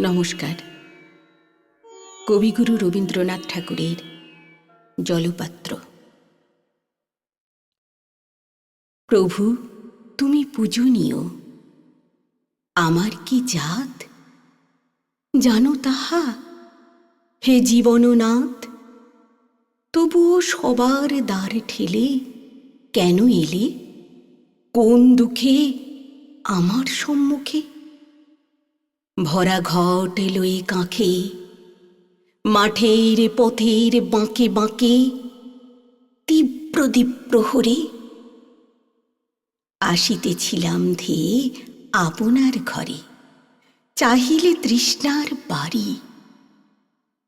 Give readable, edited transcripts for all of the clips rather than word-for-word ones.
নমস্কার। কবিগুরু রবীন্দ্রনাথ ঠাকুরের জলপাত্র। প্রভু তুমি পূজনীয়, আমার কি জাত জানো তাহা? হে জীবননাথ, তবুও সবার দ্বার ঠেলে কেন এলে? কোন দুঃখে আমার সম্মুখে? ভরা ঘট লয়ে কাঁখে, মাঠের পথের বাঁকে বাঁকে তীব্র দ্বীপ্রহরে আসিতেছিলাম ধেয়ে আপনার ঘরে। চাহিলে তৃষ্ণার বাড়ি,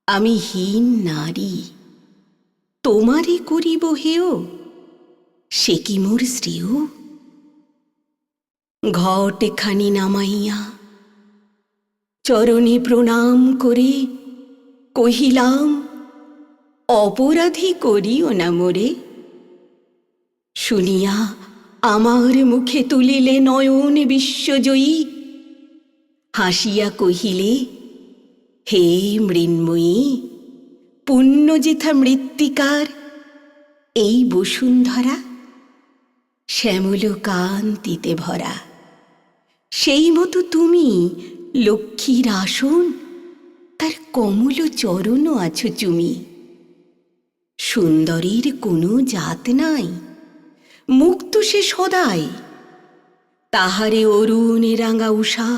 আমি হীন নারী, তোমারে করিব হেয়, সে কি মোর শ্রেয়? ঘট খানি নামাইয়া চরণে প্রণাম করে কহিলাম, অপরাধী করিও না মোরে। শুনিয়া আমার মুখে তুলিলে নয়ন বিশ্বজয়ী, হাসিয়া কহিলে, হে মৃন্ময়ী, পুণ্য যেথা মৃত্তিকার এই বসুন্ধরা শ্যামল কান্তিতে ভরা, সেই মতো তুমি লক্ষ্মীর আসন, তার কমল চরণ আছো চুমি। সুন্দরীর কোনো জাত নাই, মুক্ত সে সদাই, তাহারে অরুণ রাঙা উষা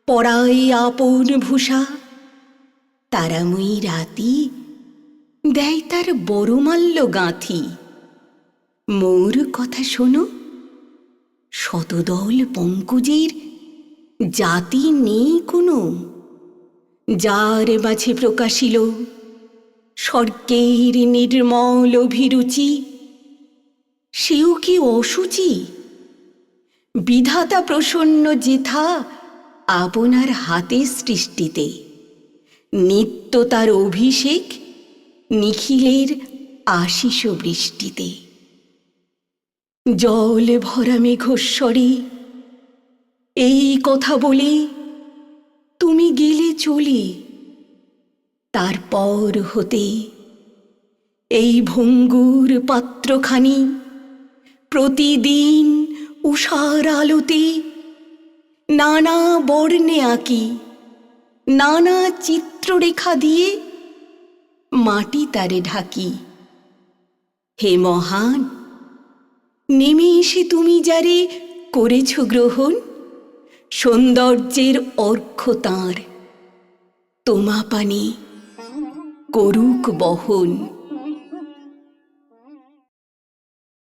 পরাই আপন ভূষা। তারাময়ী রাতি দেয় তার বরমাল্য গাঁথি। মোর কথা শোনো, শতদল পঙ্কজের জাতি নেই কোনো, যার মাঝে প্রকাশিল স্বর্গের নির্মল অভিরুচি, সেও কি অসুচি? বিধাতা প্রসন্ন যেথা আপনার হাতে সৃষ্টিতে, নিত্য তার অভিষেক নিখিলের আশিস বৃষ্টিতে। জল ভরা মেঘস্বরে এই কথা বলে তুমি গেলে চলে। তারপর হতে এই ভঙ্গুর পাত্রখানি প্রতিদিন উষার আলোতে নানা বর্ণে আঁকি, নানা চিত্ররেখা দিয়ে মাটি তারে ঢাকি। হে মহান, নেমে এসে তুমি যারে করেছ গ্রহণ, সৌন্দর্যের অর্ঘ্য তাঁর, তোমা পানে করুক বহন।